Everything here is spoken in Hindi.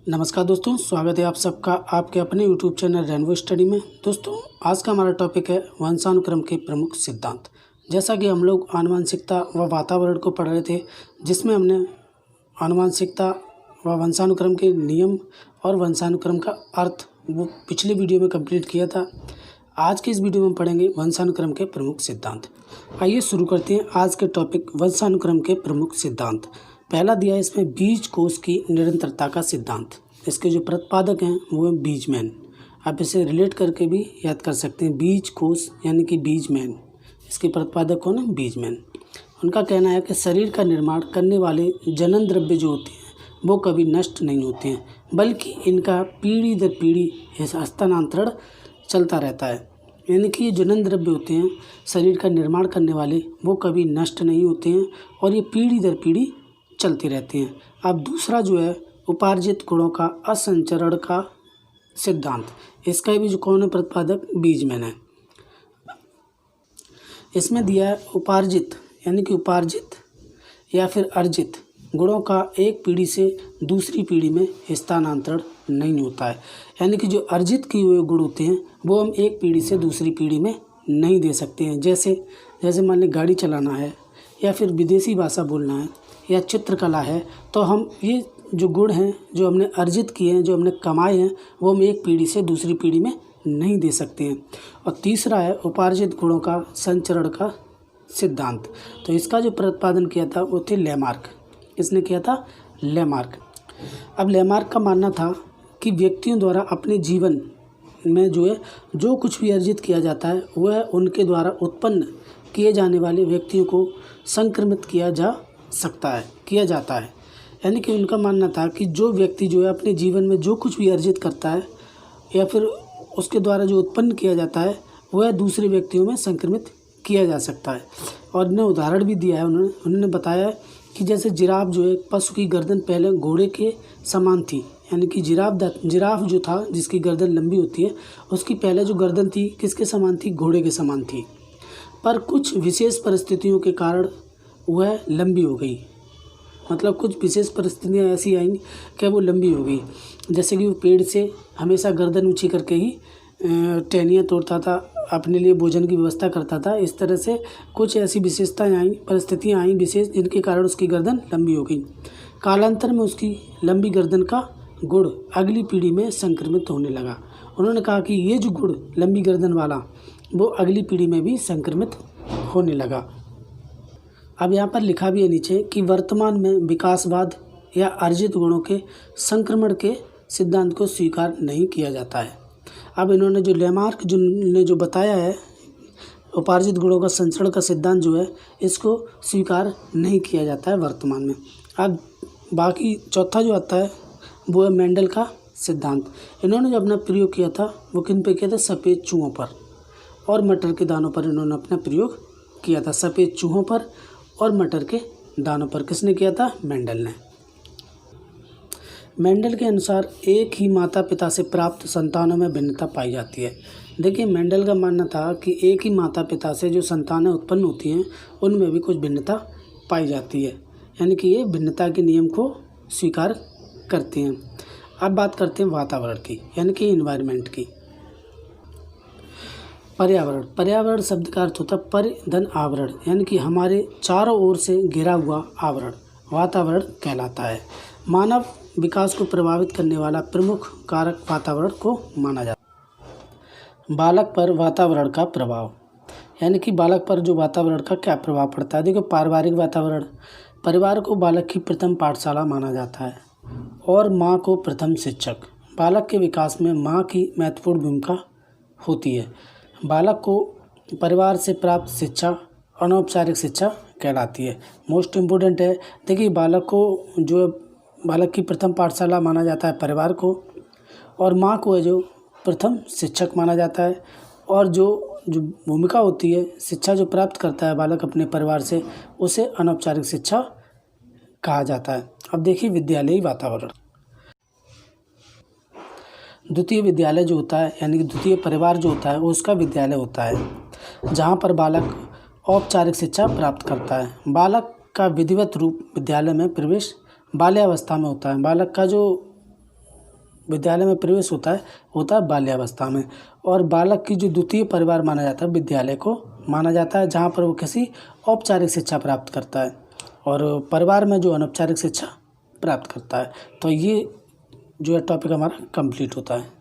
नमस्कार दोस्तों, स्वागत है आप सबका आपके अपने YouTube चैनल रेनबो स्टडी में। दोस्तों, आज का हमारा टॉपिक है वंशानुक्रम के प्रमुख सिद्धांत। जैसा कि हम लोग आनुवंशिकता व वातावरण को पढ़ रहे थे, जिसमें हमने आनुवंशिकता व वंशानुक्रम के नियम और वंशानुक्रम का अर्थ वो पिछले वीडियो में कंप्लीट किया था। आज के इस वीडियो में पढ़ेंगे वंशानुक्रम के प्रमुख सिद्धांत। आइए शुरू करते हैं आज के टॉपिक वंशानुक्रम के प्रमुख सिद्धांत। पहला दिया है इसमें बीज कोष की निरंतरता का सिद्धांत। इसके जो प्रतिपादक हैं वो है बीजमैन। आप इसे रिलेट करके भी याद कर सकते हैं, बीज कोष यानी कि बीजमैन। इसके प्रतिपादक कौन है? बीजमैन। उनका कहना है कि शरीर का निर्माण करने वाले जनन द्रव्य जो होते हैं वो कभी नष्ट नहीं होते हैं, बल्कि इनका पीढ़ी दर पीढ़ी हस्तांतरण चलता रहता है। यानी कि ये जनन द्रव्य होते हैं शरीर का निर्माण करने वाले, वो कभी नष्ट नहीं होते हैं और ये पीढ़ी दर पीढ़ी चलते रहते हैं। अब दूसरा जो है उपार्जित गुणों का असंचरण का सिद्धांत। इसका भी जो कौन है प्रतिपादक? बीजमैन है। इसमें दिया है उपार्जित यानी कि उपार्जित या फिर अर्जित गुणों का एक पीढ़ी से दूसरी पीढ़ी में स्थानांतरण नहीं होता है। यानी कि जो अर्जित किए हुए गुण होते हैं वो हम एक पीढ़ी से दूसरी पीढ़ी में नहीं दे सकते हैं। जैसे मान लीजिए गाड़ी चलाना है या फिर विदेशी भाषा बोलना है या चित्रकला है, तो हम ये जो गुण हैं जो हमने अर्जित किए हैं, जो हमने कमाए हैं, वो हम एक पीढ़ी से दूसरी पीढ़ी में नहीं दे सकते हैं। और तीसरा है उपार्जित गुणों का संचरण का सिद्धांत। तो इसका जो प्रतिपादन किया था वो थे लेमार्क। किसने किया था? लेमार्क। अब लेमार्क का मानना था कि व्यक्तियों द्वारा अपने जीवन में जो कुछ भी अर्जित किया जाता है वह उनके द्वारा उत्पन्न किए जाने वाले व्यक्तियों को संक्रमित किया जाता है। यानी कि उनका मानना था कि जो व्यक्ति जो है अपने जीवन में जो कुछ भी अर्जित करता है या फिर उसके द्वारा जो उत्पन्न किया जाता है वह दूसरे व्यक्तियों में संक्रमित किया जा सकता है। और उन्होंने उदाहरण भी दिया है। उन्होंने बताया है कि जैसे जिराफ जो है, पशु की गर्दन पहले घोड़े के समान थी। यानी कि जिराफ जो था जिसकी गर्दन लंबी होती है, उसकी पहले जो गर्दन थी किसके समान थी? घोड़े के समान थी। पर कुछ विशेष परिस्थितियों के कारण वह लंबी हो गई। मतलब कुछ विशेष परिस्थितियाँ ऐसी आईं कि वो लंबी हो गई। जैसे कि वो पेड़ से हमेशा गर्दन ऊंची करके ही टहनियाँ तोड़ता था, अपने लिए भोजन की व्यवस्था करता था। इस तरह से कुछ ऐसी विशेषताएँ आईं, परिस्थितियाँ आईं विशेष, जिनके कारण उसकी गर्दन लंबी हो गई। कालांतर में उसकी लंबी गर्दन का गुण अगली पीढ़ी में संक्रमित होने लगा। उन्होंने कहा कि ये जो गुण लंबी गर्दन वाला वो अगली पीढ़ी में भी संक्रमित होने लगा। अब यहाँ पर लिखा भी है नीचे कि वर्तमान में विकासवाद या अर्जित गुणों के संक्रमण के सिद्धांत को स्वीकार नहीं किया जाता है। अब इन्होंने जो लेमार्क ने जो बताया है उपार्जित गुणों का संचरण का सिद्धांत जो है, इसको स्वीकार नहीं किया जाता है वर्तमान में। अब बाकी चौथा जो आता है वो है मेंडल का सिद्धांत। इन्होंने जो अपना प्रयोग किया था वो किन पे किया था? सफ़ेद चूहों पर और मटर के दानों पर इन्होंने अपना प्रयोग किया था। सफ़ेद चूहों पर और मटर के दानों पर किसने किया था? मेंडल ने। मेंडल के अनुसार एक ही माता पिता से प्राप्त संतानों में भिन्नता पाई जाती है। देखिए, मेंडल का मानना था कि एक ही माता पिता से जो संतानें उत्पन्न होती हैं उनमें भी कुछ भिन्नता पाई जाती है। यानी कि ये भिन्नता के नियम को स्वीकार करते हैं। अब बात करते हैं वातावरण की, यानी कि इन्वायरमेंट की। पर्यावरण शब्द का अर्थ होता है पर धन आवरण, यानी कि हमारे चारों ओर से घिरा हुआ आवरण वातावरण कहलाता है। मानव विकास को प्रभावित करने वाला प्रमुख कारक वातावरण को माना जाता है। बालक पर वातावरण का प्रभाव, यानी कि बालक पर जो वातावरण का क्या प्रभाव पड़ता है? देखो, पारिवारिक वातावरण, परिवार को बालक की प्रथम पाठशाला माना जाता है और माँ को प्रथम शिक्षक। बालक के विकास में माँ की महत्वपूर्ण भूमिका होती है। बालक को परिवार से प्राप्त शिक्षा अनौपचारिक शिक्षा कहलाती है। मोस्ट इम्पोर्टेंट है। देखिए, बालक की प्रथम पाठशाला माना जाता है परिवार को, और माँ को है जो प्रथम शिक्षक माना जाता है। और जो भूमिका होती है, शिक्षा जो प्राप्त करता है बालक अपने परिवार से, उसे अनौपचारिक शिक्षा कहा जाता है। अब देखिए विद्यालयी वातावरण। द्वितीय विद्यालय जो होता है, यानी कि द्वितीय परिवार जो होता है वो उसका विद्यालय होता है, जहाँ पर बालक औपचारिक शिक्षा प्राप्त करता है। बालक का विधिवत रूप विद्यालय में प्रवेश बाल्यावस्था में होता है। बालक का जो विद्यालय में प्रवेश होता है बाल्यावस्था में। और बालक की जो द्वितीय परिवार माना जाता है विद्यालय को माना जाता है, जहाँ पर वो किसी औपचारिक शिक्षा प्राप्त करता है, और परिवार में जो अनौपचारिक शिक्षा प्राप्त करता है। तो ये जो है टॉपिक हमारा कंप्लीट होता है।